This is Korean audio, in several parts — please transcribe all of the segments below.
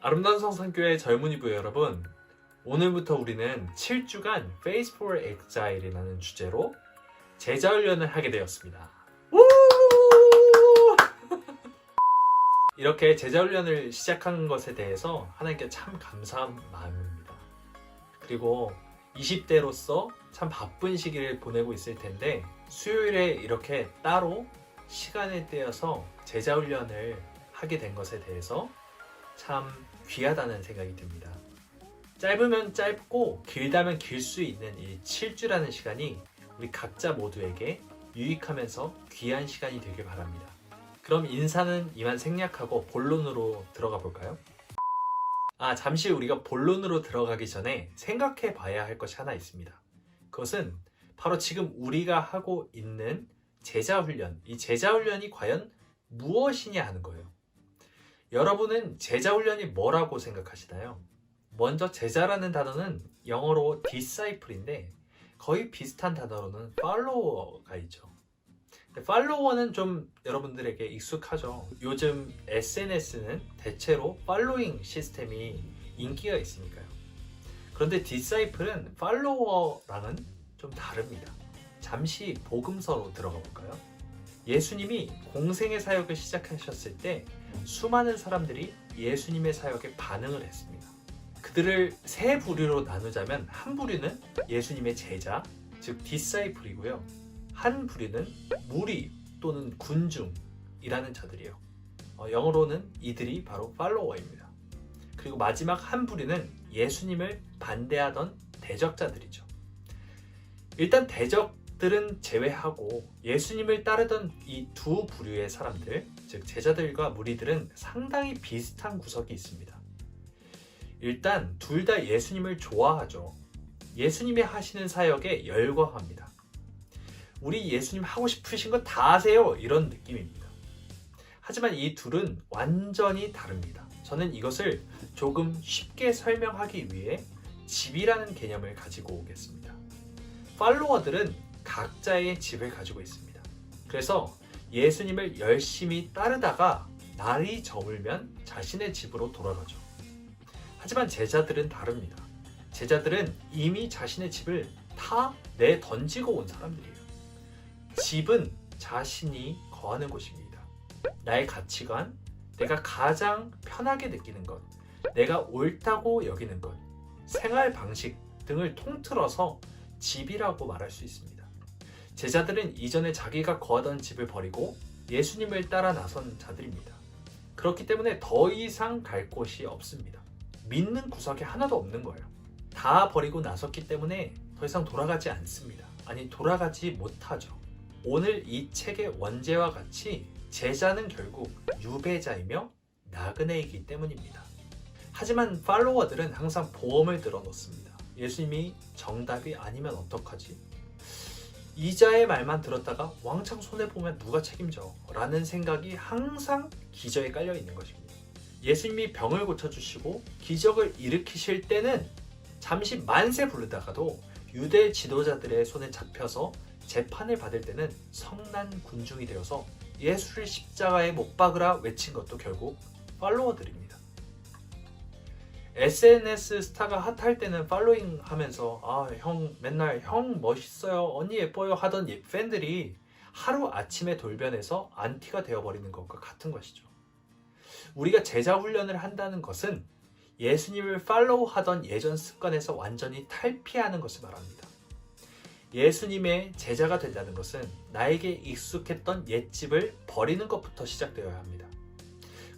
아름다운 성산교회 젊은이 부여 여러분, 오늘부터 우리는 7주간 Face for Exile이라는 주제로 제자훈련을 하게 되었습니다. 이렇게 제자훈련을 시작한 것에 대해서 하나님께 참 감사한 마음입니다. 그리고 20대로서 참 바쁜 시기를 보내고 있을 텐데 수요일에 이렇게 따로 시간을 떼어서 제자훈련을 하게 된 것에 대해서 참 귀하다는 생각이 듭니다. 짧으면 짧고 길다면 길 수 있는 이 7주라는 시간이 우리 각자 모두에게 유익하면서 귀한 시간이 되길 바랍니다. 그럼 인사는 이만 생략하고 본론으로 들어가 볼까요? 잠시 우리가 본론으로 들어가기 전에 생각해 봐야 할 것이 하나 있습니다. 그것은 바로 지금 우리가 하고 있는 제자훈련, 이 제자훈련이 과연 무엇이냐 하는 거예요. 여러분은 제자훈련이 뭐라고 생각하시나요? 먼저 제자라는 단어는 영어로 disciple인데 거의 비슷한 단어로는 follower가 있죠. 팔로워는 좀 여러분들에게 익숙하죠. 요즘 SNS는 대체로 팔로잉 시스템이 인기가 있으니까요. 그런데 디사이플은 팔로워랑은 좀 다릅니다. 잠시 복음서로 들어가 볼까요? 예수님이 공생의 사역을 시작하셨을 때 수많은 사람들이 예수님의 사역에 반응을 했습니다. 그들을 세 부류로 나누자면 한 부류는 예수님의 제자, 즉 디사이플이고요. 한 부류는 무리 또는 군중이라는 자들이에요. 영어로는 이들이 바로 팔로워입니다. 그리고 마지막 한 부류는 예수님을 반대하던 대적자들이죠. 일단 대적들은 제외하고 예수님을 따르던 이 두 부류의 사람들, 즉 제자들과 무리들은 상당히 비슷한 구석이 있습니다. 일단 둘 다 예수님을 좋아하죠. 예수님이 하시는 사역에 열광합니다. 우리 예수님 하고 싶으신 거 다 하세요, 이런 느낌입니다. 하지만 이 둘은 완전히 다릅니다. 저는 이것을 조금 쉽게 설명하기 위해 집이라는 개념을 가지고 오겠습니다. 팔로워들은 각자의 집을 가지고 있습니다. 그래서 예수님을 열심히 따르다가 날이 저물면 자신의 집으로 돌아가죠. 하지만 제자들은 다릅니다. 제자들은 이미 자신의 집을 다 내던지고 온 사람들이에요. 집은 자신이 거하는 곳입니다. 나의 가치관, 내가 가장 편하게 느끼는 것, 내가 옳다고 여기는 것, 생활 방식 등을 통틀어서 집이라고 말할 수 있습니다. 제자들은 이전에 자기가 거하던 집을 버리고 예수님을 따라 나선 자들입니다. 그렇기 때문에 더 이상 갈 곳이 없습니다. 믿는 구석이 하나도 없는 거예요. 다 버리고 나섰기 때문에 더 이상 돌아가지 않습니다. 아니, 돌아가지 못하죠. 오늘 이 책의 원제와 같이 제자는 결국 유배자이며 나그네이기 때문입니다. 하지만 팔로워들은 항상 보험을 들어 놓습니다. 예수님이 정답이 아니면 어떡하지? 이자의 말만 들었다가 왕창 손해보면 누가 책임져? 라는 생각이 항상 기저에 깔려 있는 것입니다. 예수님이 병을 고쳐주시고 기적을 일으키실 때는 잠시 만세 부르다가도 유대 지도자들의 손에 잡혀서 재판을 받을 때는 성난 군중이 되어서 예수를 십자가에 못 박으라 외친 것도 결국 팔로워들입니다. SNS 스타가 핫할 때는 팔로잉 하면서 형 맨날 형 멋있어요, 언니 예뻐요 하던 팬들이 하루아침에 돌변해서 안티가 되어버리는 것과 같은 것이죠. 우리가 제자 훈련을 한다는 것은 예수님을 팔로우하던 예전 습관에서 완전히 탈피하는 것을 말합니다. 예수님의 제자가 된다는 것은 나에게 익숙했던 옛집을 버리는 것부터 시작되어야 합니다.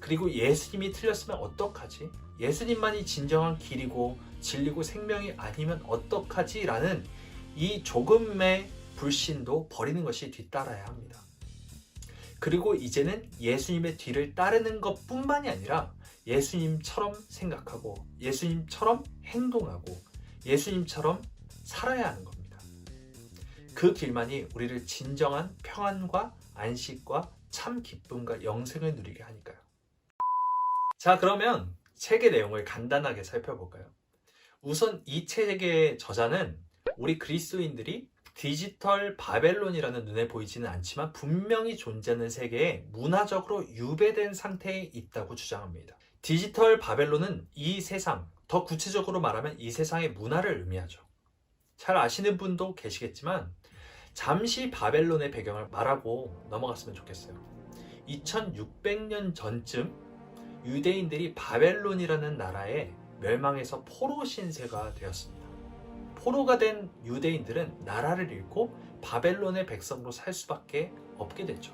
그리고 예수님이 틀렸으면 어떡하지? 예수님만이 진정한 길이고 진리고 생명이 아니면 어떡하지? 라는 이 조금의 불신도 버리는 것이 뒤따라야 합니다. 그리고 이제는 예수님의 뒤를 따르는 것뿐만이 아니라 예수님처럼 생각하고 예수님처럼 행동하고 예수님처럼 살아야 하는 겁니다. 그 길만이 우리를 진정한 평안과 안식과 참 기쁨과 영생을 누리게 하니까요. 자, 그러면 책의 내용을 간단하게 살펴볼까요? 우선 이 책의 저자는 우리 그리스도인들이 디지털 바벨론이라는 눈에 보이지는 않지만 분명히 존재하는 세계에 문화적으로 유배된 상태에 있다고 주장합니다. 디지털 바벨론은 이 세상, 더 구체적으로 말하면 이 세상의 문화를 의미하죠. 잘 아시는 분도 계시겠지만 잠시 바벨론의 배경을 말하고 넘어갔으면 좋겠어요. 2600년 전쯤 유대인들이 바벨론이라는 나라에 멸망해서 포로 신세가 되었습니다. 포로가 된 유대인들은 나라를 잃고 바벨론의 백성으로 살 수밖에 없게 됐죠.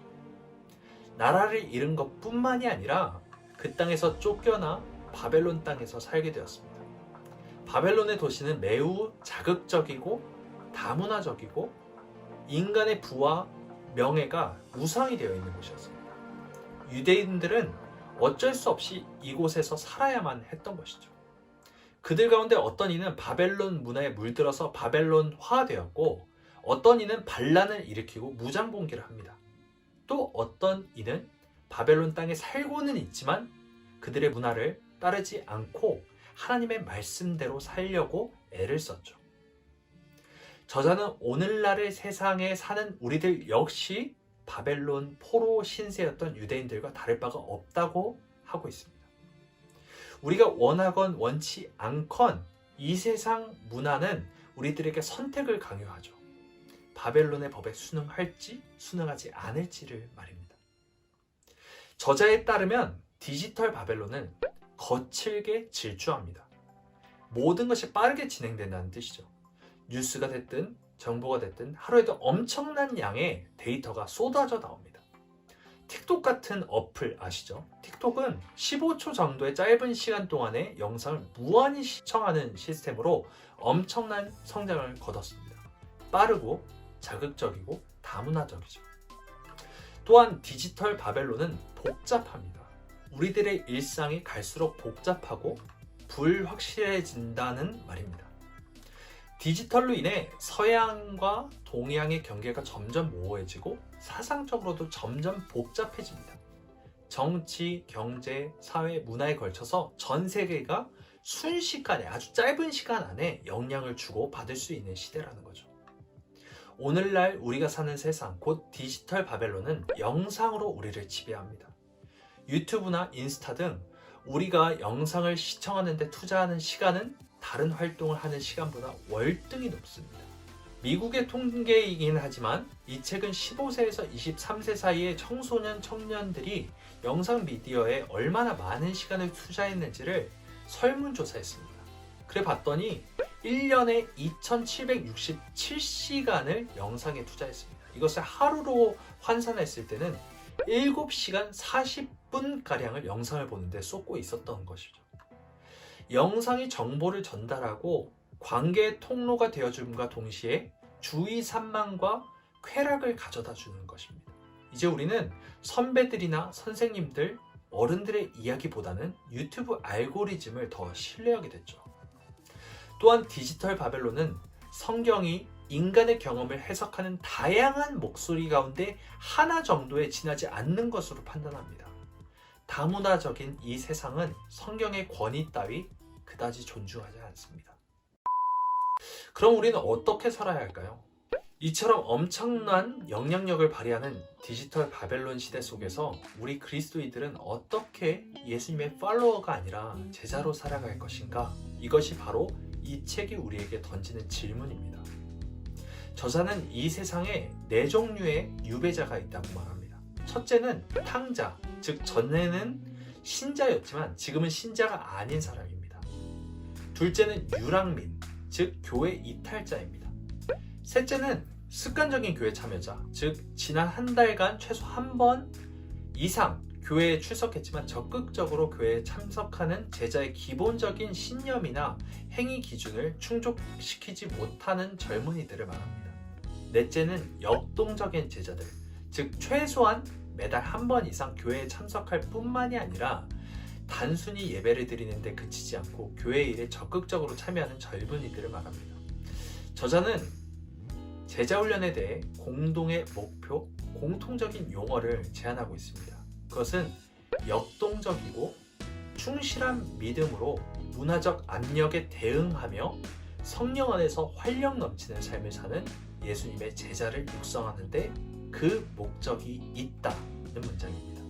나라를 잃은 것뿐만이 아니라 그 땅에서 쫓겨나 바벨론 땅에서 살게 되었습니다. 바벨론의 도시는 매우 자극적이고 다문화적이고 인간의 부와 명예가 우상이 되어 있는 곳이었습니다. 유대인들은 어쩔 수 없이 이곳에서 살아야만 했던 것이죠. 그들 가운데 어떤 이는 바벨론 문화에 물들어서 바벨론화되었고 어떤 이는 반란을 일으키고 무장봉기를 합니다. 또 어떤 이는 바벨론 땅에 살고는 있지만 그들의 문화를 따르지 않고 하나님의 말씀대로 살려고 애를 썼죠. 저자는 오늘날의 세상에 사는 우리들 역시 바벨론 포로 신세였던 유대인들과 다를 바가 없다고 하고 있습니다. 우리가 원하건 원치 않건 이 세상 문화는 우리들에게 선택을 강요하죠. 바벨론의 법에 순응할지 순응하지 않을지를 말입니다. 저자에 따르면 디지털 바벨론은 거칠게 질주합니다. 모든 것이 빠르게 진행된다는 뜻이죠. 뉴스가 됐든 정보가 됐든 하루에도 엄청난 양의 데이터가 쏟아져 나옵니다. 틱톡 같은 어플 아시죠? 틱톡은 15초 정도의 짧은 시간 동안에 영상을 무한히 시청하는 시스템으로 엄청난 성장을 거뒀습니다. 빠르고 자극적이고 다문화적이죠. 또한 디지털 바벨론은 복잡합니다. 우리들의 일상이 갈수록 복잡하고 불확실해진다는 말입니다. 디지털로 인해 서양과 동양의 경계가 점점 모호해지고 사상적으로도 점점 복잡해집니다. 정치, 경제, 사회, 문화에 걸쳐서 전 세계가 순식간에 아주 짧은 시간 안에 영향을 주고 받을 수 있는 시대라는 거죠. 오늘날 우리가 사는 세상, 곧 디지털 바벨론은 영상으로 우리를 지배합니다. 유튜브나 인스타 등 우리가 영상을 시청하는 데 투자하는 시간은 다른 활동을 하는 시간보다 월등히 높습니다. 미국의 통계이긴 하지만 이 책은 15세에서 23세 사이의 청소년, 청년들이 영상 미디어에 얼마나 많은 시간을 투자했는지를 설문조사했습니다. 그래 봤더니 1년에 2767시간을 영상에 투자했습니다. 이것을 하루로 환산했을 때는 7시간 40분가량을 영상을 보는데 쏟고 있었던 것이죠. 영상이 정보를 전달하고 관계의 통로가 되어줌과 동시에 주의 산만과 쾌락을 가져다 주는 것입니다. 이제 우리는 선배들이나 선생님들, 어른들의 이야기보다는 유튜브 알고리즘을 더 신뢰하게 됐죠. 또한 디지털 바벨론은 성경이 인간의 경험을 해석하는 다양한 목소리 가운데 하나 정도에 지나지 않는 것으로 판단합니다. 다문화적인 이 세상은 성경의 권위 따위 그다지 존중하지 않습니다. 그럼 우리는 어떻게 살아야 할까요? 이처럼 엄청난 영향력을 발휘하는 디지털 바벨론 시대 속에서 우리 그리스도인들은 어떻게 예수님의 팔로워가 아니라 제자로 살아갈 것인가? 이것이 바로 이 책이 우리에게 던지는 질문입니다. 저자는 이 세상에 4종류의 유배자가 있다고 말합니다. 첫째는 탕자, 즉 전에는 신자였지만 지금은 신자가 아닌 사람입니다. 둘째는 유랑민, 즉 교회 이탈자입니다. 셋째는 습관적인 교회 참여자, 즉 지난 한 달간 최소 한 번 이상 교회에 출석했지만 적극적으로 교회에 참석하는 제자의 기본적인 신념이나 행위 기준을 충족시키지 못하는 젊은이들을 말합니다. 넷째는 역동적인 제자들, 즉 최소한 매달 한 번 이상 교회에 참석할 뿐만이 아니라 단순히 예배를 드리는데 그치지 않고 교회 일에 적극적으로 참여하는 젊은이들을 말합니다. 저자는 제자훈련에 대해 공동의 목표, 공통적인 용어를 제안하고 있습니다. 그것은 역동적이고 충실한 믿음으로 문화적 압력에 대응하며 성령 안에서 활력 넘치는 삶을 사는 예수님의 제자를 육성하는데 그 목적이 있다는 문장입니다.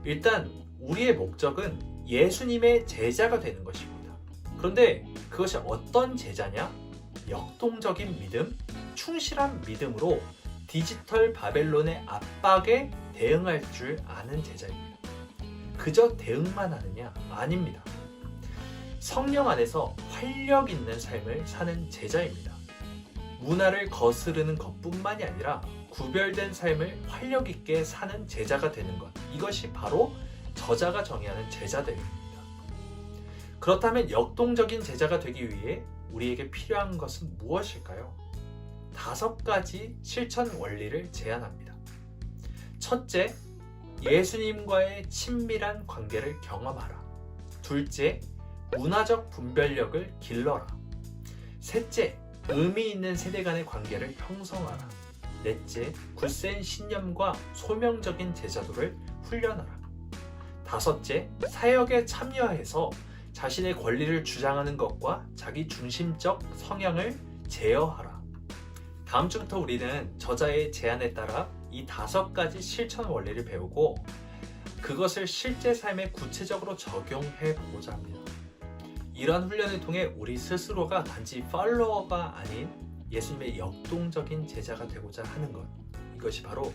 일단 우리의 목적은 예수님의 제자가 되는 것입니다. 그런데 그것이 어떤 제자냐? 역동적인 믿음, 충실한 믿음으로 디지털 바벨론의 압박에 대응할 줄 아는 제자입니다. 그저 대응만 하느냐? 아닙니다. 성령 안에서 활력 있는 삶을 사는 제자입니다. 문화를 거스르는 것뿐만이 아니라 구별된 삶을 활력 있게 사는 제자가 되는 것, 이것이 바로 저자가 정의하는 제자들입니다. 그렇다면 역동적인 제자가 되기 위해 우리에게 필요한 것은 무엇일까요? 5가지 실천 원리를 제안합니다. 첫째, 예수님과의 친밀한 관계를 경험하라. 둘째, 문화적 분별력을 길러라. 셋째, 의미 있는 세대 간의 관계를 형성하라. 넷째, 굳센 신념과 소명적인 제자도를 훈련하라. 다섯째, 사역에 참여해서 자신의 권리를 주장하는 것과 자기 중심적 성향을 제어하라. 다음 주부터 우리는 저자의 제안에 따라 이 5가지 실천 원리를 배우고 그것을 실제 삶에 구체적으로 적용해 보고자 합니다. 이러한 훈련을 통해 우리 스스로가 단지 팔로워가 아닌 예수님의 역동적인 제자가 되고자 하는 것, 이것이 바로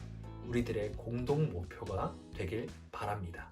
우리들의 공동 목표가 되길 바랍니다.